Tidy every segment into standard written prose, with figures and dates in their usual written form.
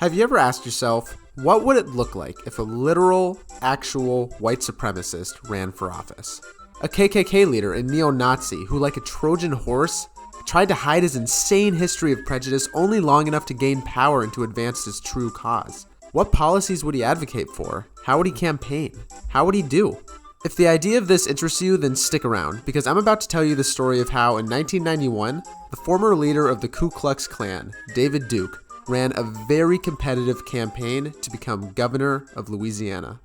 Have you ever asked yourself, what would it look like if a literal, actual white supremacist ran for office? A KKK leader and neo-Nazi who, like a Trojan horse, tried to hide his insane history of prejudice only long enough to gain power and to advance his true cause. What policies would he advocate for? How would he campaign? How would he do? If the idea of this interests you, then stick around, because I'm about to tell you the story of how, in 1991, the former leader of the Ku Klux Klan, David Duke, ran a very competitive campaign to become governor of Louisiana.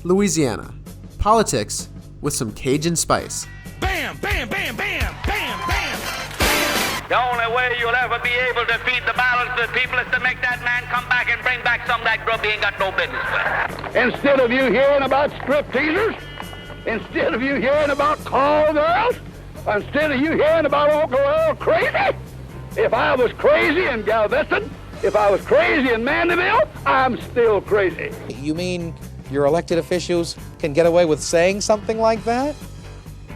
Louisiana. Politics with some Cajun spice. Bam, bam, bam, bam, bam, bam, bam. The only way you'll ever be able to feed the balance of the people is to make that man come back and bring back some of that grub he ain't got no business with. Instead of you hearing about strip teasers, instead of you hearing about call girls, instead of you hearing about Uncle Earl crazy, if I was crazy in Galveston, if I was crazy in Mandeville, I'm still crazy. You mean your elected officials can get away with saying something like that?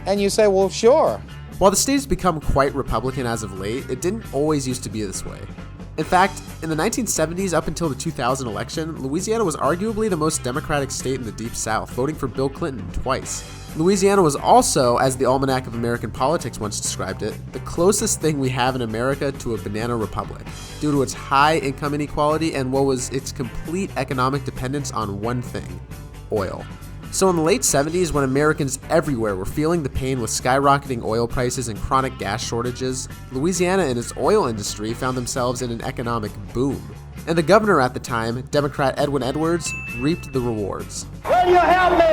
And you say, well, sure. While the state has become quite Republican as of late, it didn't always used to be this way. In fact, in the 1970s up until the 2000 election, Louisiana was arguably the most Democratic state in the Deep South, voting for Bill Clinton twice. Louisiana was also, as the Almanac of American Politics once described it, the closest thing we have in America to a banana republic, due to its high income inequality and what was its complete economic dependence on one thing: oil. So in the late 70s, when Americans everywhere were feeling the pain with skyrocketing oil prices and chronic gas shortages, Louisiana and its oil industry found themselves in an economic boom. And the governor at the time, Democrat Edwin Edwards, reaped the rewards. Will you help me?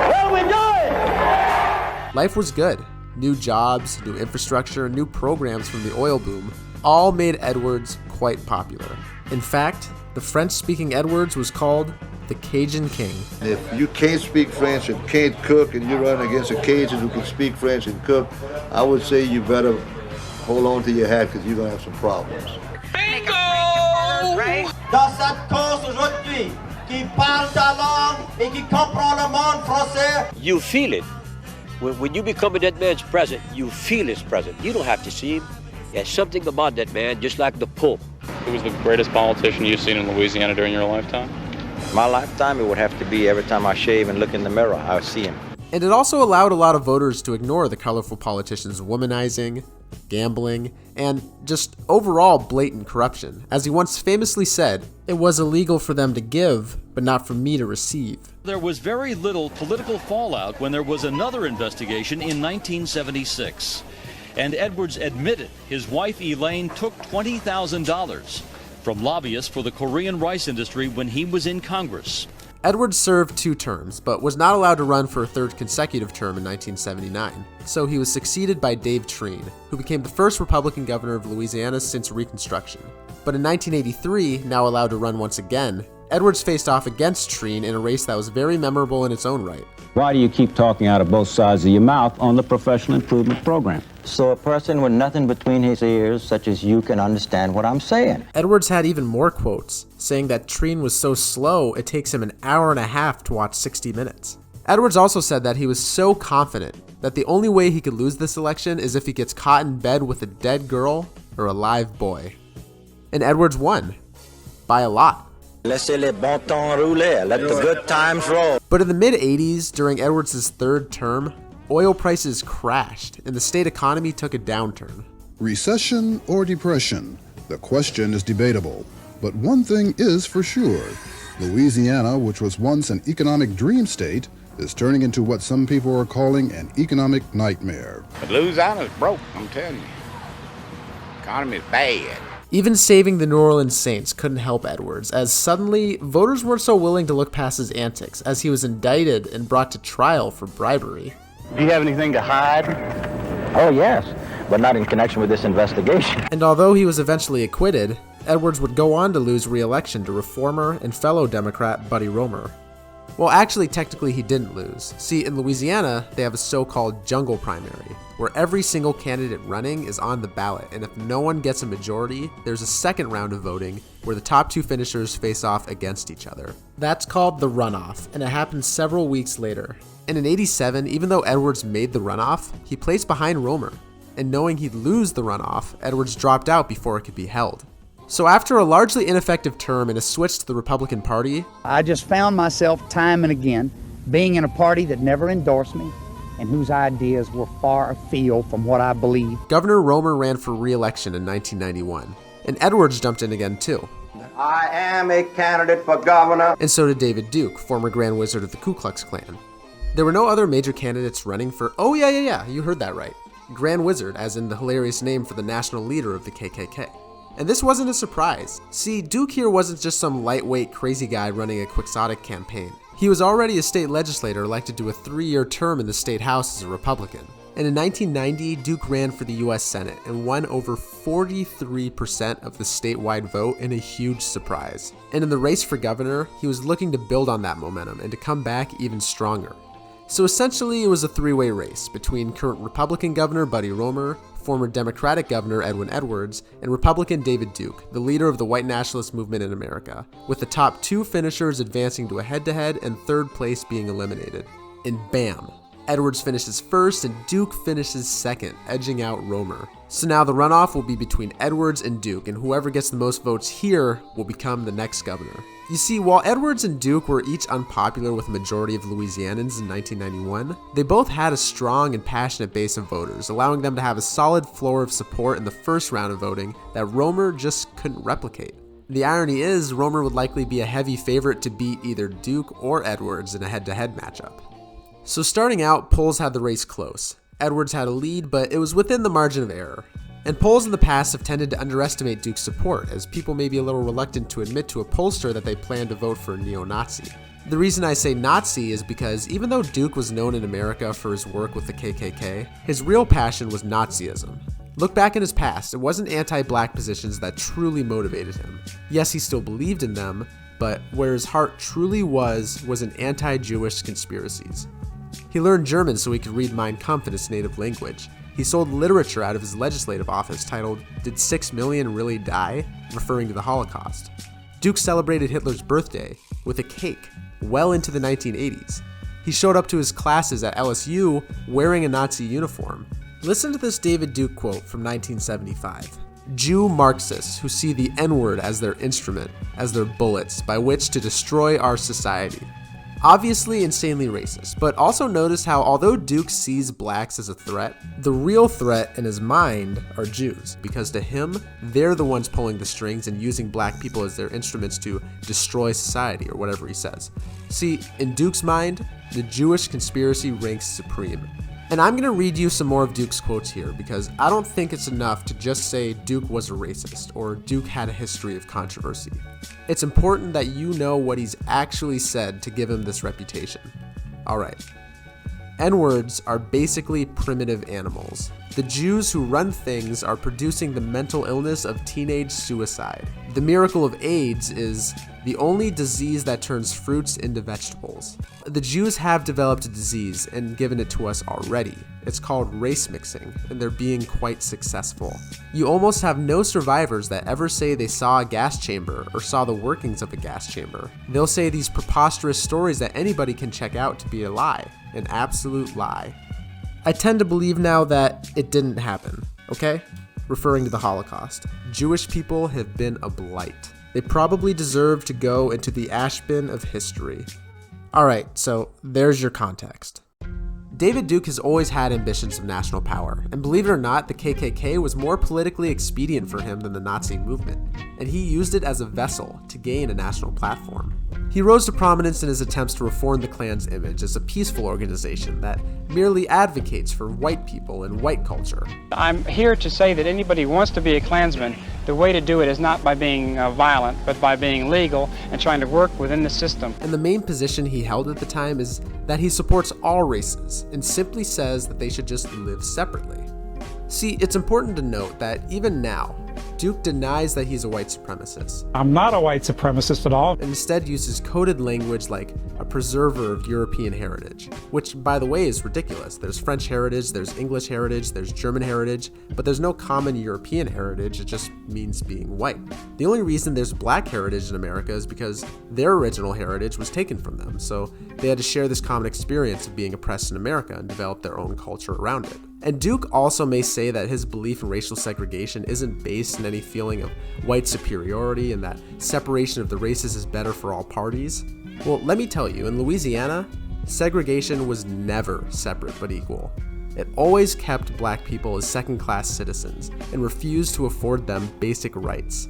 What are we doing? Life was good. New jobs, new infrastructure, and new programs from the oil boom all made Edwards quite popular. In fact, the French-speaking Edwards was called the Cajun King. If you can't speak French and can't cook and you're running against a Cajun who can speak French and cook, I would say you better hold on to your hat because you're going to have some problems. Bingo! Dans cette cause aujourd'hui, qui parle ta langue et qui comprend le monde français. You feel it. When you become a dead man's present, you feel his presence. You don't have to see him. There's something about that man, just like the Pope. Who was the greatest politician you've seen in Louisiana during your lifetime? My lifetime, it would have to be every time I shave and look in the mirror, I see him. And it also allowed a lot of voters to ignore the colorful politicians' womanizing, gambling, and just overall blatant corruption. As he once famously said, "It was illegal for them to give, but not for me to receive." There was very little political fallout when there was another investigation in 1976. And Edwards admitted his wife Elaine took $20,000 from lobbyists for the Korean rice industry when he was in Congress. Edwards served 2 terms, but was not allowed to run for a 3rd consecutive term in 1979. So he was succeeded by Dave Treen, who became the first Republican governor of Louisiana since Reconstruction. But in 1983, now allowed to run once again, Edwards faced off against Treen in a race that was very memorable in its own right. Why do you keep talking out of both sides of your mouth on the professional improvement program? So a person with nothing between his ears, such as you, can understand what I'm saying. Edwards had even more quotes, saying that Treen was so slow it takes him an hour and a half to watch 60 Minutes. Edwards also said that he was so confident that the only way he could lose this election is if he gets caught in bed with a dead girl or a live boy. And Edwards won. By a lot. Laissez les bon temps rouler, let the good times roll. But in the mid-80s, during Edwards' 3rd term, oil prices crashed and the state economy took a downturn. Recession or depression? The question is debatable. But one thing is for sure. Louisiana, which was once an economic dream state, is turning into what some people are calling an economic nightmare. But Louisiana's broke, I'm telling you. Economy is bad. Even saving the New Orleans Saints couldn't help Edwards, as suddenly voters weren't so willing to look past his antics, as he was indicted and brought to trial for bribery. Do you have anything to hide? Oh, yes, but not in connection with this investigation. And although he was eventually acquitted, Edwards would go on to lose re-election to reformer and fellow Democrat Buddy Roemer. Well, actually, technically he didn't lose. See, in Louisiana, they have a so-called jungle primary, where every single candidate running is on the ballot, and if no one gets a majority, there's a second round of voting where the top 2 finishers face off against each other. That's called the runoff, and it happened several weeks later. And in '87, even though Edwards made the runoff, he placed behind Roemer, and knowing he'd lose the runoff, Edwards dropped out before it could be held. So after a largely ineffective term and a switch to the Republican Party, I just found myself time and again being in a party that never endorsed me and whose ideas were far afield from what I believed. Governor Romer ran for re-election in 1991, and Edwards jumped in again too. I am a candidate for governor. And so did David Duke, former Grand Wizard of the Ku Klux Klan. There were no other major candidates running for, oh yeah, you heard that right, Grand Wizard, as in the hilarious name for the national leader of the KKK. And this wasn't a surprise. See, Duke here wasn't just some lightweight crazy guy running a quixotic campaign. He was already a state legislator elected to a 3-year term in the state house as a Republican. And in 1990, Duke ran for the US Senate and won over 43% of the statewide vote in a huge surprise. And in the race for governor, he was looking to build on that momentum and to come back even stronger. So essentially, it was a 3-way race between current Republican Governor Buddy Romer, former Democratic Governor Edwin Edwards, and Republican David Duke, the leader of the white nationalist movement in America, with the top 2 finishers advancing to a head-to-head and 3rd place being eliminated. And bam! Edwards finishes first and Duke finishes second, edging out Romer. So now the runoff will be between Edwards and Duke, and whoever gets the most votes here will become the next governor. You see, while Edwards and Duke were each unpopular with a majority of Louisianans in 1991, they both had a strong and passionate base of voters, allowing them to have a solid floor of support in the first round of voting that Romer just couldn't replicate. The irony is, Romer would likely be a heavy favorite to beat either Duke or Edwards in a head-to-head matchup. So starting out, polls had the race close. Edwards had a lead, but it was within the margin of error. And polls in the past have tended to underestimate Duke's support, as people may be a little reluctant to admit to a pollster that they plan to vote for a neo-Nazi. The reason I say Nazi is because even though Duke was known in America for his work with the KKK, his real passion was Nazism. Look back in his past, it wasn't anti-black positions that truly motivated him. Yes, he still believed in them, but where his heart truly was in anti-Jewish conspiracies. He learned German so he could read Mein Kampf in his native language. He sold literature out of his legislative office titled, "Did 6 Million Really Die?" referring to the Holocaust. Duke celebrated Hitler's birthday with a cake well into the 1980s. He showed up to his classes at LSU wearing a Nazi uniform. Listen to this David Duke quote from 1975. "Jew Marxists who see the N-word as their instrument, as their bullets by which to destroy our society." Obviously insanely racist, but also notice how although Duke sees blacks as a threat, the real threat in his mind are Jews, because to him, they're the ones pulling the strings and using black people as their instruments to destroy society, or whatever he says. See, in Duke's mind, the Jewish conspiracy ranks supreme. And I'm going to read you some more of Duke's quotes here, because I don't think it's enough to just say Duke was a racist, or Duke had a history of controversy. It's important that you know what he's actually said to give him this reputation. Alright. N-words are basically primitive animals. The Jews who run things are producing the mental illness of teenage suicide. The miracle of AIDS is the only disease that turns fruits into vegetables. The Jews have developed a disease and given it to us already. It's called race mixing, and they're being quite successful. You almost have no survivors that ever say they saw a gas chamber or saw the workings of a gas chamber. They'll say these preposterous stories that anybody can check out to be a lie, an absolute lie. I tend to believe now that it didn't happen, okay? Referring to the Holocaust. Jewish people have been a blight. They probably deserve to go into the ash bin of history. Alright, so there's your context. David Duke has always had ambitions of national power, and believe it or not, the KKK was more politically expedient for him than the Nazi movement, and he used it as a vessel to gain a national platform. He rose to prominence in his attempts to reform the Klan's image as a peaceful organization that merely advocates for white people and white culture. I'm here to say that anybody who wants to be a Klansman, the way to do it is not by being violent, but by being legal and trying to work within the system. And the main position he held at the time is that he supports all races and simply says that they should just live separately. See, it's important to note that even now, Duke denies that he's a white supremacist. I'm not a white supremacist at all. And instead uses coded language like a preserver of European heritage, which, by the way, is ridiculous. There's French heritage, there's English heritage, there's German heritage, but there's no common European heritage. It just means being white. The only reason there's black heritage in America is because their original heritage was taken from them, so they had to share this common experience of being oppressed in America and develop their own culture around it. And Duke also may say that his belief in racial segregation isn't based in any feeling of white superiority and that separation of the races is better for all parties. Well, let me tell you, in Louisiana, segregation was never separate but equal. It always kept black people as second-class citizens and refused to afford them basic rights.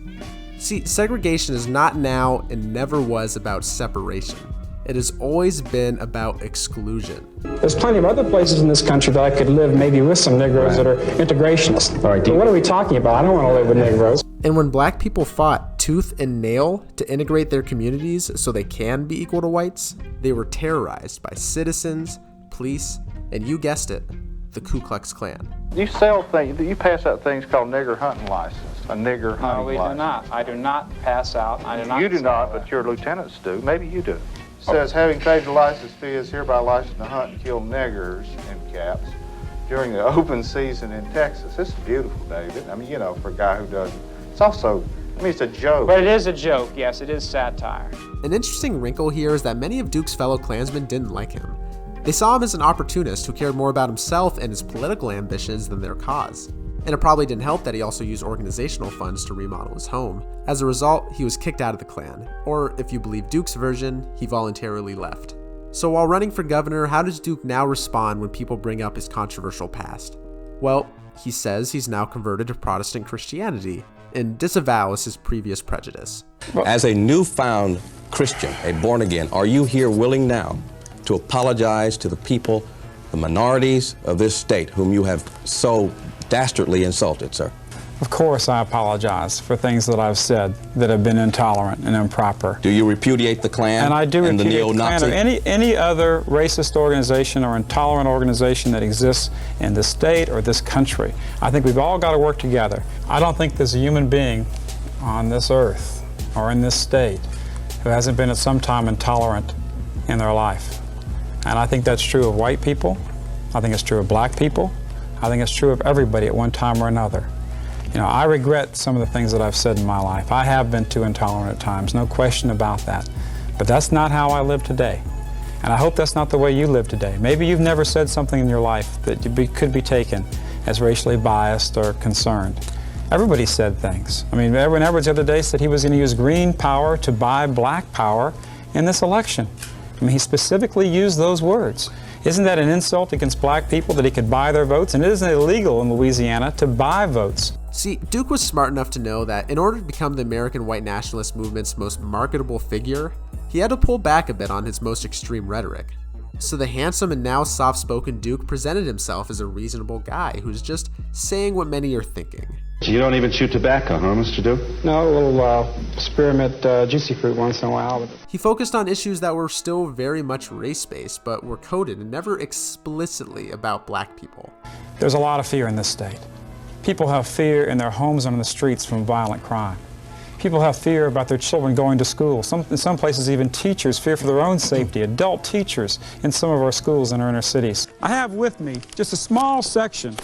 See, segregation is not now and never was about separation. It has always been about exclusion. There's plenty of other places in this country that I could live maybe with some Negroes that are integrationists. All right, but what are we talking about? I don't want to live with Negroes. And when black people fought tooth and nail to integrate their communities so they can be equal to whites, they were terrorized by citizens, police, and you guessed it, the Ku Klux Klan. You sell things, you pass out things called nigger hunting license, a nigger hunting license. No, we do not. I do not pass out. I do not. You do not, but your lieutenants do. Maybe you do. Says, having paid the license fee is hereby licensed to hunt and kill niggers, in caps, during the open season in Texas. This is beautiful, David. I mean, you know, for a guy who doesn't. It's also, I mean, it's a joke. But it is a joke, yes, it is satire. An interesting wrinkle here is that many of Duke's fellow Klansmen didn't like him. They saw him as an opportunist who cared more about himself and his political ambitions than their cause. And it probably didn't help that he also used organizational funds to remodel his home. As a result, he was kicked out of the Klan, or if you believe Duke's version, he voluntarily left. So while running for governor, how does Duke now respond when people bring up his controversial past? Well, he says he's now converted to Protestant Christianity and disavows his previous prejudice. As a newfound Christian, a born again, are you here willing now to apologize to the people, the minorities of this state whom you have so dastardly insulted, sir? Of course I apologize for things that I've said that have been intolerant and improper. Do you repudiate the Klan and I do and the neo-Nazi? The Klan or any other racist organization or intolerant organization that exists in this state or this country. I think we've all got to work together. I don't think there's a human being on this earth or in this state who hasn't been at some time intolerant in their life. And I think that's true of white people. I think it's true of black people. I think it's true of everybody at one time or another. You know, I regret some of the things that I've said in my life. I have been too intolerant at times, no question about that. But that's not how I live today. And I hope that's not the way you live today. Maybe you've never said something in your life that could be taken as racially biased or concerned. Everybody said things. I mean, Edwin Edwards the other day said he was going to use green power to buy black power in this election. I mean, he specifically used those words. Isn't that an insult against black people that he could buy their votes? And it isn't illegal in Louisiana to buy votes. See, Duke was smart enough to know that in order to become the American white nationalist movement's most marketable figure, he had to pull back a bit on his most extreme rhetoric. So the handsome and now soft-spoken Duke presented himself as a reasonable guy who's just saying what many are thinking. You don't even chew tobacco, huh, Mr. Duke? No, a little spearmint juicy fruit once in a while. He focused on issues that were still very much race-based, but were coded and never explicitly about black people. There's a lot of fear in this state. People have fear in their homes and on the streets from violent crime. People have fear about their children going to school. In some places, even teachers fear for their own safety, adult teachers in some of our schools in our inner cities. I have with me just a small section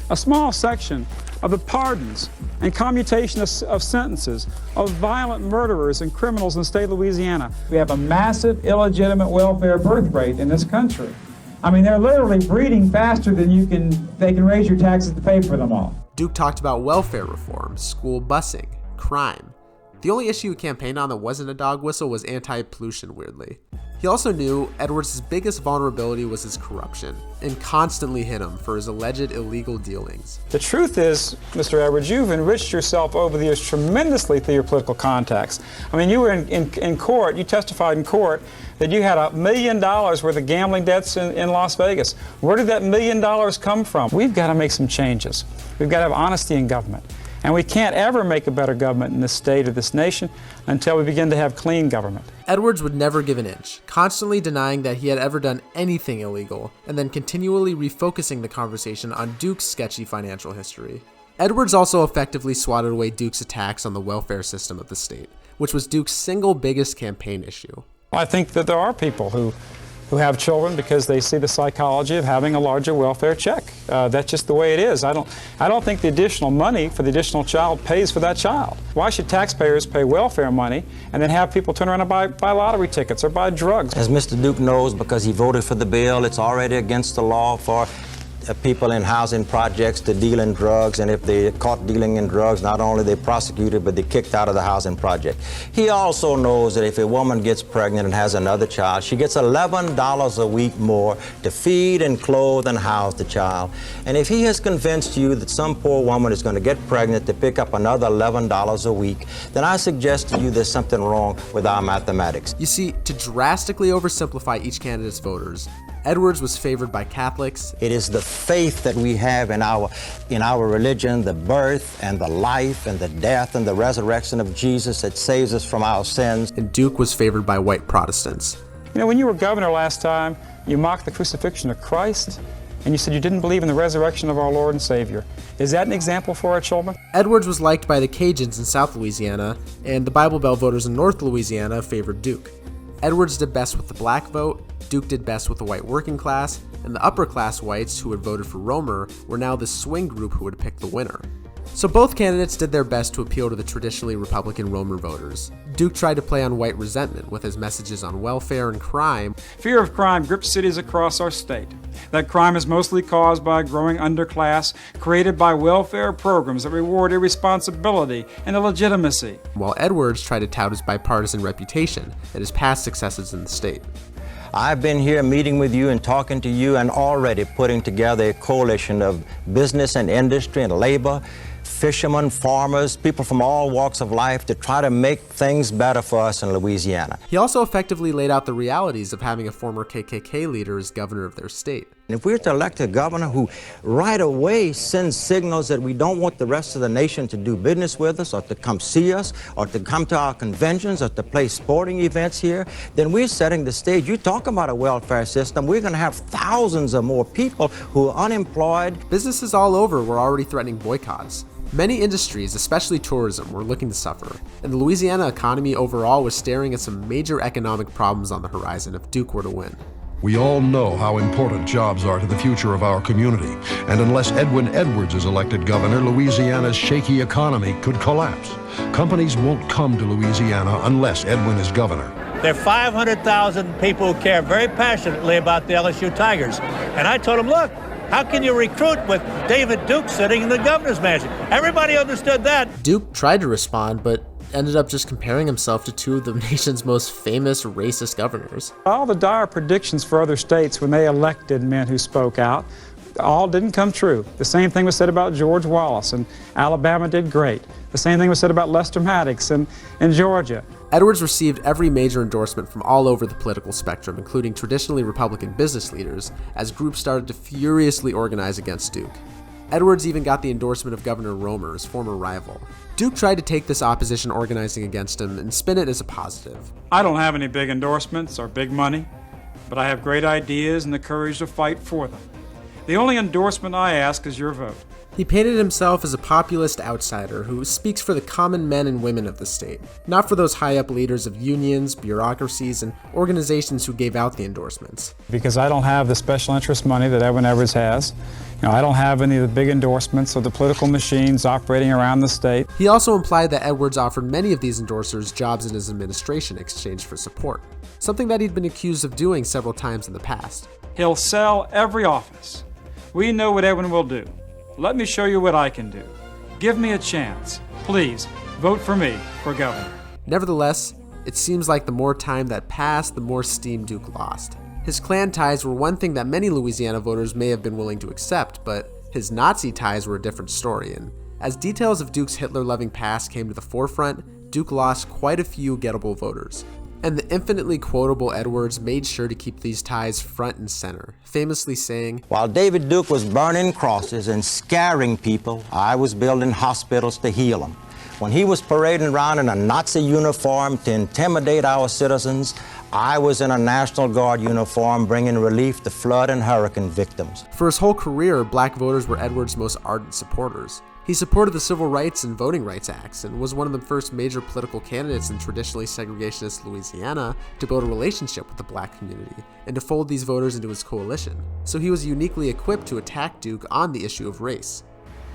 of the pardons and commutation of sentences of violent murderers and criminals in the state of Louisiana. We have a massive illegitimate welfare birth rate in this country. I mean, they're literally breeding faster than they can raise your taxes to pay for them all. Duke talked about welfare reform, school busing, crime. The only issue he campaigned on that wasn't a dog whistle was anti-pollution, weirdly. He also knew Edwards' biggest vulnerability was his corruption, and constantly hit him for his alleged illegal dealings. The truth is, Mr. Edwards, you've enriched yourself over the years tremendously through your political contacts. I mean, you were in court, you testified in court that you had $1 million worth of gambling debts in Las Vegas. Where did that $1 million come from? We've got to make some changes. We've got to have honesty in government. And we can't ever make a better government in this state or this nation until we begin to have clean government. Edwards would never give an inch, constantly denying that he had ever done anything illegal, and then continually refocusing the conversation on Duke's sketchy financial history. Edwards also effectively swatted away Duke's attacks on the welfare system of the state, which was Duke's single biggest campaign issue. I think that there are people who have children because they see the psychology of having a larger welfare check. That's just the way it is. I don't think the additional money for the additional child pays for that child. Why should taxpayers pay welfare money and then have people turn around and buy lottery tickets or buy drugs? As Mr. Duke knows, because he voted for the bill, it's already against the law for people in housing projects to deal in drugs, and if they're caught dealing in drugs, not only they're prosecuted, but they're kicked out of the housing project. He also knows that if a woman gets pregnant and has another child, she gets $11 a week more to feed and clothe and house the child. And if he has convinced you that some poor woman is going to get pregnant to pick up another $11 a week, then I suggest to you there's something wrong with our mathematics. You see, to drastically oversimplify each candidate's voters, Edwards was favored by Catholics. It is the faith that we have in our religion, the birth and the life and the death and the resurrection of Jesus that saves us from our sins. And Duke was favored by white Protestants. You know, when you were governor last time, you mocked the crucifixion of Christ, and you said you didn't believe in the resurrection of our Lord and Savior. Is that an example for our children? Edwards was liked by the Cajuns in South Louisiana, and the Bible Belt voters in North Louisiana favored Duke. Edwards did best with the black vote, Duke did best with the white working class, and the upper class whites who had voted for Romer were now the swing group who would pick the winner. So both candidates did their best to appeal to the traditionally Republican Romer voters. Duke tried to play on white resentment with his messages on welfare and crime. Fear of crime grips cities across our state. That crime is mostly caused by a growing underclass created by welfare programs that reward irresponsibility and illegitimacy. While Edwards tried to tout his bipartisan reputation and his past successes in the state. I've been here meeting with you and talking to you and already putting together a coalition of business and industry and labor, fishermen, farmers, people from all walks of life to try to make things better for us in Louisiana. He also effectively laid out the realities of having a former KKK leader as governor of their state. If we were to elect a governor who right away sends signals that we don't want the rest of the nation to do business with us or to come see us or to come to our conventions or to play sporting events here, then we're setting the stage. You talk about a welfare system, we're going to have thousands of more people who are unemployed. Businesses all over were already threatening boycotts. Many industries, especially tourism, were looking to suffer, and the Louisiana economy overall was staring at some major economic problems on the horizon if Duke were to win. We all know how important jobs are to the future of our community, and unless Edwin Edwards is elected governor, Louisiana's shaky economy could collapse. Companies won't come to Louisiana unless Edwin is governor. There are 500,000 people who care very passionately about the LSU Tigers, and I told them, look, how can you recruit with David Duke sitting in the governor's mansion? Everybody understood that. Duke tried to respond, but ended up just comparing himself to two of the nation's most famous racist governors. All the dire predictions for other states when they elected men who spoke out all didn't come true. The same thing was said about George Wallace, and Alabama did great. The same thing was said about Lester Maddox in Georgia. Edwards received every major endorsement from all over the political spectrum, including traditionally Republican business leaders, as groups started to furiously organize against Duke. Edwards even got the endorsement of Governor Romer, his former rival. Duke tried to take this opposition organizing against him and spin it as a positive. I don't have any big endorsements or big money, but I have great ideas and the courage to fight for them. The only endorsement I ask is your vote. He painted himself as a populist outsider who speaks for the common men and women of the state, not for those high-up leaders of unions, bureaucracies, and organizations who gave out the endorsements. Because I don't have the special interest money that Edwin Edwards has. You know, I don't have any of the big endorsements of the political machines operating around the state. He also implied that Edwards offered many of these endorsers jobs in his administration in exchange for support, something that he'd been accused of doing several times in the past. He'll sell every office. We know what Edwin will do. Let me show you what I can do. Give me a chance. Please, vote for me for governor. Nevertheless, it seems like the more time that passed, the more steam Duke lost. His Klan ties were one thing that many Louisiana voters may have been willing to accept, but his Nazi ties were a different story, and as details of Duke's Hitler-loving past came to the forefront, Duke lost quite a few gettable voters. And the infinitely quotable Edwards made sure to keep these ties front and center, famously saying, "While David Duke was burning crosses and scaring people, I was building hospitals to heal them. When he was parading around in a Nazi uniform to intimidate our citizens, I was in a National Guard uniform bringing relief to flood and hurricane victims." For his whole career, black voters were Edwards' most ardent supporters. He supported the Civil Rights and Voting Rights Acts and was one of the first major political candidates in traditionally segregationist Louisiana to build a relationship with the black community and to fold these voters into his coalition. So he was uniquely equipped to attack Duke on the issue of race.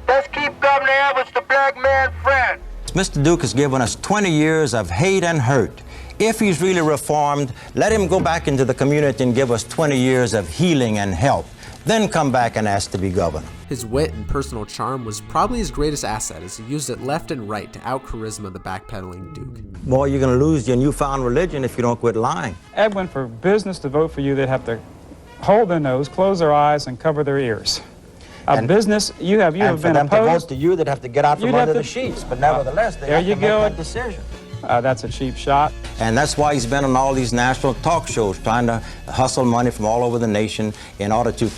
Let's keep Governor Edwards the black man friend. Mr. Duke has given us 20 years of hate and hurt. If he's really reformed, let him go back into the community and give us 20 years of healing and help. then come back and ask to be governor. His wit and personal charm was probably his greatest asset, as he used it left and right to out-charisma the backpedaling Duke. Boy, you're going to lose your newfound religion if you don't quit lying. Edwin, for business to vote for you, they'd have to hold their nose, close their eyes, and cover their ears. Business, you have been opposed. And for them to vote to you, they'd have to get out from under the sheets. But nevertheless, they have to make that decision. That's a cheap shot. And that's why he's been on all these national talk shows, trying to hustle money from all over the nation in order to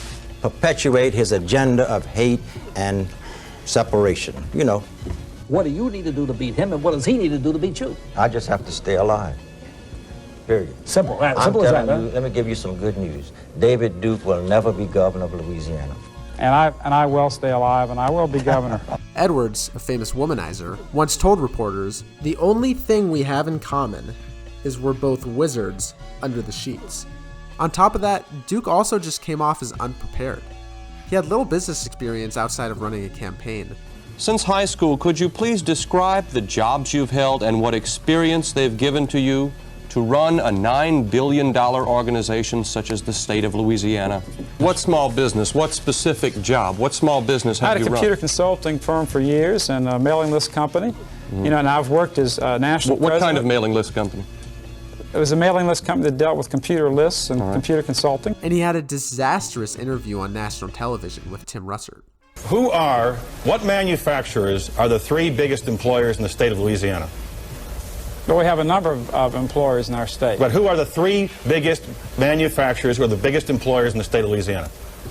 perpetuate his agenda of hate and separation. You know. What do you need to do to beat him, and what does he need to do to beat you? I just have to stay alive. Period. Simple. Simple as that, huh? Let me give you some good news. David Duke will never be governor of Louisiana. And I will stay alive, and I will be governor. Edwards, a famous womanizer, once told reporters, "The only thing we have in common is we're both wizards under the sheets." On top of that, Duke also just came off as unprepared. He had little business experience outside of running a campaign. Since high school, could you please describe the jobs you've held and what experience they've given to you to run a $9 billion organization such as the state of Louisiana? What small business, what specific job, what small business have you run? I had a computer consulting firm for years and a mailing list company. You know, and I've worked as national president. What kind of mailing list company? It was a mailing list company that dealt with computer lists and computer consulting. And he had a disastrous interview on national television with Tim Russert. What manufacturers are the three biggest employers in the state of Louisiana? But we have a number of employers in our state. But who are the three biggest manufacturers who are the biggest employers in the state of Louisiana?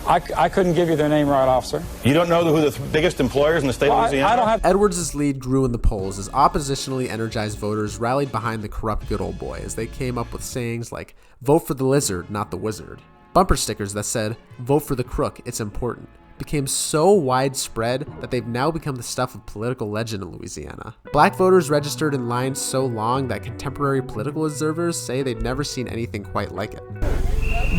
I couldn't give you their name right, officer. You don't know who the biggest employers in the state of Louisiana I don't have... Edwards' lead grew in the polls as oppositionally energized voters rallied behind the corrupt good old boy as they came up with sayings like, "Vote for the lizard, not the wizard." Bumper stickers that said, "Vote for the crook, it's important," became so widespread that they've now become the stuff of political legend in Louisiana. Black voters registered in lines so long that contemporary political observers say they've never seen anything quite like it.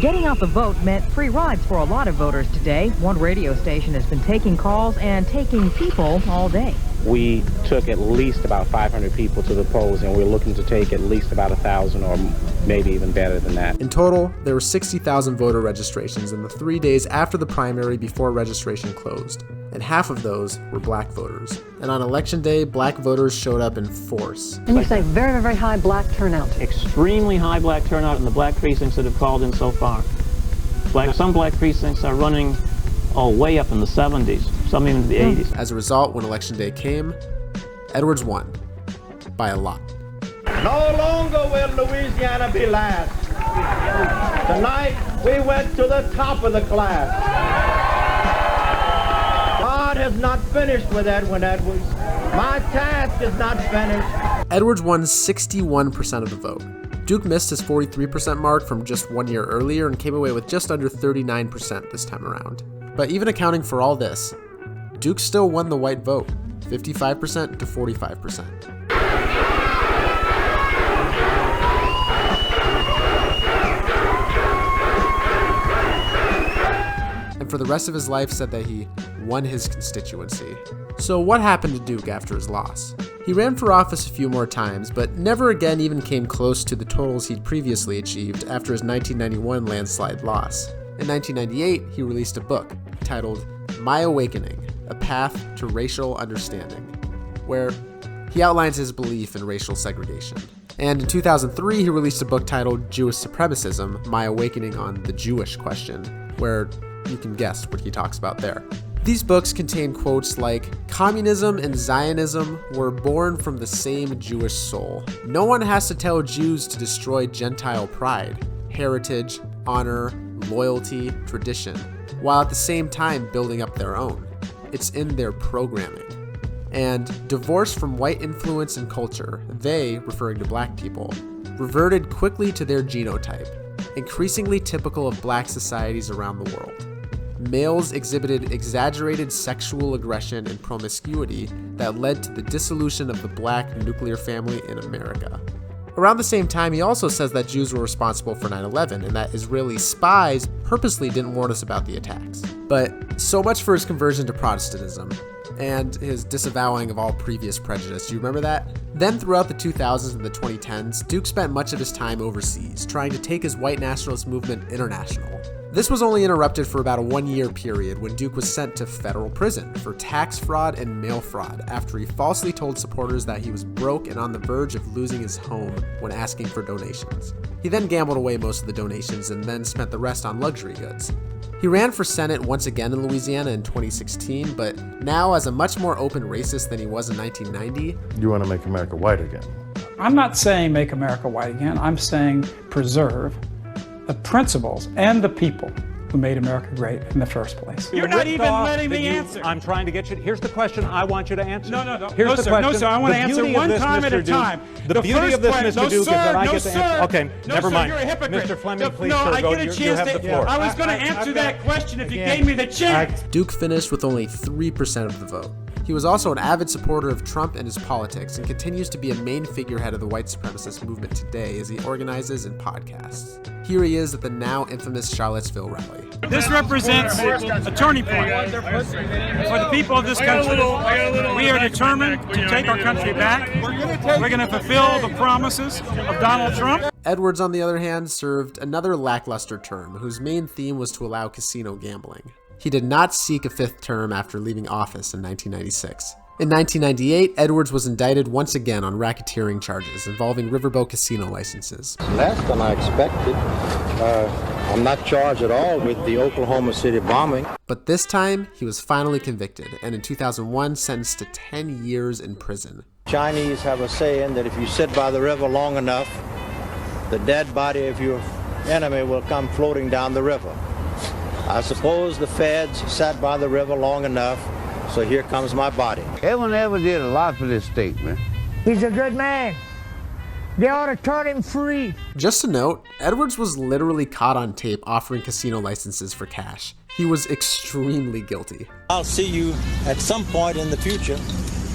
Getting out the vote meant free rides for a lot of voters today. One radio station has been taking calls and taking people all day. We took at least about 500 people to the polls, and we're looking to take at least about 1,000 or maybe even better than that. In total, there were 60,000 voter registrations in the 3 days after the primary before registration closed, and half of those were black voters. And on election day, black voters showed up in force. And you say very, very high black turnout. Extremely high black turnout in the black precincts that have called in so far. Some black precincts are running way up in the 70s, some even the 80s. As a result, when election day came, Edwards won by a lot. No longer will Louisiana be last. Tonight, we went to the top of the class. God has not finished with Edwin Edwards. My task is not finished. Edwards won 61% of the vote. Duke missed his 43% mark from just 1 year earlier and came away with just under 39% this time around. But even accounting for all this, Duke still won the white vote, 55% to 45%. And for the rest of his life said that he won his constituency. So what happened to Duke after his loss? He ran for office a few more times, but never again even came close to the totals he'd previously achieved after his 1991 landslide loss. In 1998, he released a book titled My Awakening, A Path to Racial Understanding, where he outlines his belief in racial segregation. And in 2003, he released a book titled Jewish Supremacism, My Awakening on the Jewish Question, where you can guess what he talks about there. These books contain quotes like, "Communism and Zionism were born from the same Jewish soul. No one has to tell Jews to destroy Gentile pride, heritage, honor, loyalty, tradition, while at the same time building up their own. It's in their programming." And divorced from white influence and culture, they, referring to black people, reverted quickly to their genotype, increasingly typical of black societies around the world. Males exhibited exaggerated sexual aggression and promiscuity that led to the dissolution of the black nuclear family in America. Around the same time, he also says that Jews were responsible for 9/11 and that Israeli spies purposely didn't warn us about the attacks. But so much for his conversion to Protestantism and his disavowing of all previous prejudice. Do you remember that? Then throughout the 2000s and the 2010s, Duke spent much of his time overseas, trying to take his white nationalist movement international. This was only interrupted for about a 1-year period when Duke was sent to federal prison for tax fraud and mail fraud after he falsely told supporters that he was broke and on the verge of losing his home when asking for donations. He then gambled away most of the donations and then spent the rest on luxury goods. He ran for Senate once again in Louisiana in 2016, but now as a much more open racist than he was in 1990. You want to make America white again? I'm not saying make America white again. I'm saying preserve the principles and the people who made America great in the first place. You're not even letting me answer. I'm trying to get you. Here's the question I want you to answer. No. Here's the question. No, sir. I want to answer one time at a time. The beauty of this, Mr. Duke, is that I get to answer. Okay, never mind. You're a hypocrite. Mr. Fleming, please, no, sir, I go. get a You chance have the floor. I was going to answer that question if you gave me the chance. Duke finished with only 3% of the vote. He was also an avid supporter of Trump and his politics and continues to be a main figurehead of the white supremacist movement today as he organizes and podcasts. Here he is at the now infamous Charlottesville rally. This represents a turning point for the people of this country. We are determined to take our country back. We're going to fulfill the promises of Donald Trump. Edwards, on the other hand, served another lackluster term whose main theme was to allow casino gambling. He did not seek a 5th term after leaving office in 1996. In 1998, Edwards was indicted once again on racketeering charges involving riverboat casino licenses. Less than I expected. I'm not charged at all with the Oklahoma City bombing. But this time, he was finally convicted, and in 2001, sentenced to 10 years in prison. Chinese have a saying that if you sit by the river long enough, the dead body of your enemy will come floating down the river. I suppose the feds sat by the river long enough, so here comes my body. Edwin did a lot for this state, man. He's a good man. They ought to turn him free. Just a note, Edwards was literally caught on tape offering casino licenses for cash. He was extremely guilty. I'll see you at some point in the future.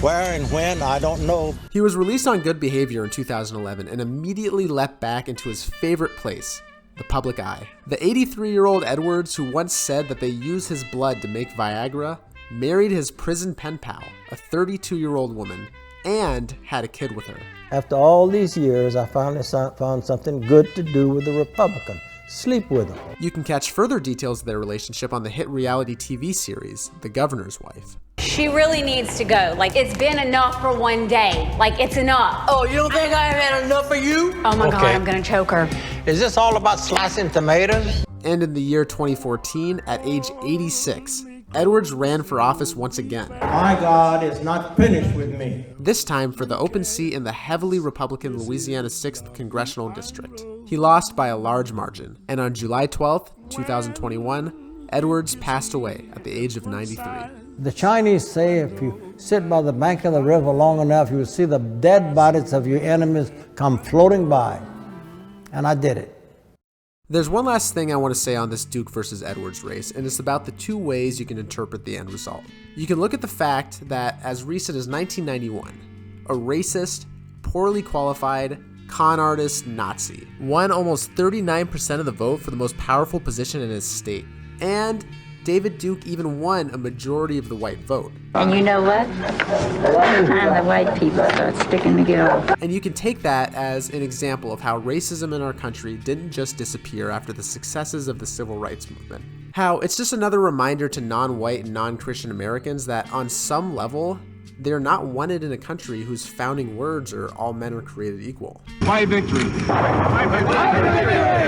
Where and when, I don't know. He was released on good behavior in 2011 and immediately leapt back into his favorite place, the public eye. The 83-year-old Edwards, who once said that they use his blood to make Viagra, married his prison pen pal, a 32-year-old woman, and had a kid with her. After all these years, I finally found something good to do with a Republican. Sleep with him. You can catch further details of their relationship on the hit reality TV series, The Governor's Wife. She really needs to go. Like, it's been enough for one day. Like, it's enough. Oh, you don't think I've had enough for you? Oh my God, I'm gonna choke her. Is this all about slicing tomatoes? And in the year 2014, at age 86, Edwards ran for office once again. My God is not finished with me. This time for the open seat in the heavily Republican Louisiana 6th Congressional District. He lost by a large margin, and on July 12th, 2021, Edwards passed away at the age of 93. The Chinese say if you sit by the bank of the river long enough, you will see the dead bodies of your enemies come floating by. And I did it. There's one last thing I want to say on this Duke versus Edwards race, and it's about the two ways you can interpret the end result. You can look at the fact that as recent as 1991, a racist, poorly qualified, con artist Nazi won almost 39% of the vote for the most powerful position in his state. And David Duke even won a majority of the white vote. And you know what? Sometimes the white people start sticking together. And you can take that as an example of how racism in our country didn't just disappear after the successes of the civil rights movement. How it's just another reminder to non-white and non-Christian Americans that on some level, they're not wanted in a country whose founding words are all men are created equal. My victory.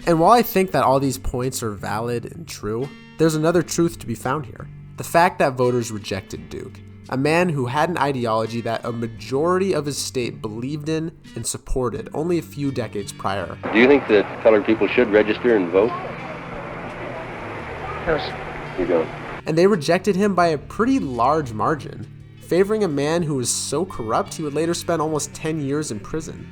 And while I think that all these points are valid and true, there's another truth to be found here. The fact that voters rejected Duke, a man who had an ideology that a majority of his state believed in and supported only a few decades prior. Do you think that colored people should register and vote? Yes. You don't. And they rejected him by a pretty large margin, favoring a man who was so corrupt he would later spend almost 10 years in prison.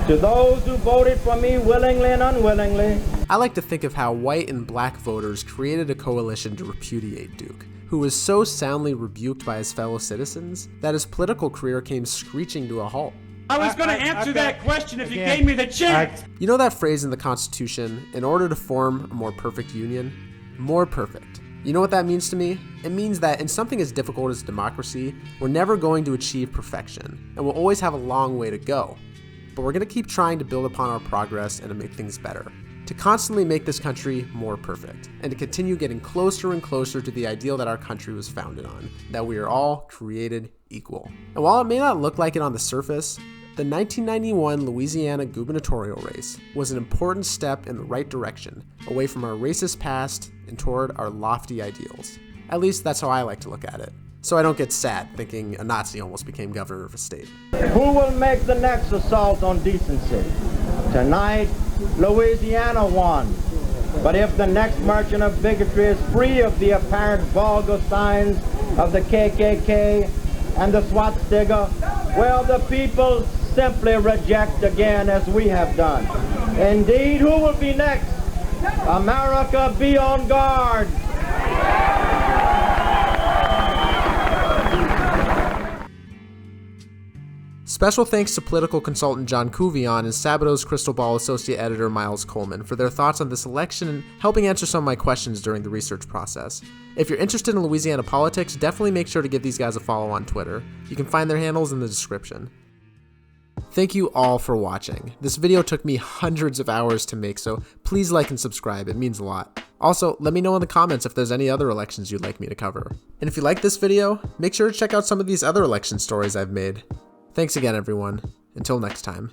To those who voted for me willingly and unwillingly, I like to think of how white and black voters created a coalition to repudiate Duke, who was so soundly rebuked by his fellow citizens that his political career came screeching to a halt. I was going to answer that question if you gave me the chance. You know that phrase in the Constitution, in order to form a more perfect union? More perfect. You know what that means to me? It means that in something as difficult as democracy, we're never going to achieve perfection, and we'll always have a long way to go. But we're going to keep trying to build upon our progress and to make things better. to constantly make this country more perfect, and to continue getting closer and closer to the ideal that our country was founded on, that we are all created equal. And while it may not look like it on the surface, the 1991 Louisiana gubernatorial race was an important step in the right direction, away from our racist past and toward our lofty ideals. At least that's how I like to look at it. So I don't get sad thinking a Nazi almost became governor of a state. Who will make the next assault on decency? Tonight, Louisiana won. But if the next merchant of bigotry is free of the apparent vulgar signs of the KKK and the swastika, well, the people simply reject again as we have done. Indeed, who will be next? America, be on guard. Special thanks to political consultant John Couvion and Sabato's Crystal Ball associate editor Miles Coleman for their thoughts on this election and helping answer some of my questions during the research process. If you're interested in Louisiana politics, definitely make sure to give these guys a follow on Twitter. You can find their handles in the description. Thank you all for watching. This video took me hundreds of hours to make, so please like and subscribe, it means a lot. Also, let me know in the comments if there's any other elections you'd like me to cover. And if you like this video, make sure to check out some of these other election stories I've made. Thanks again, everyone. Until next time.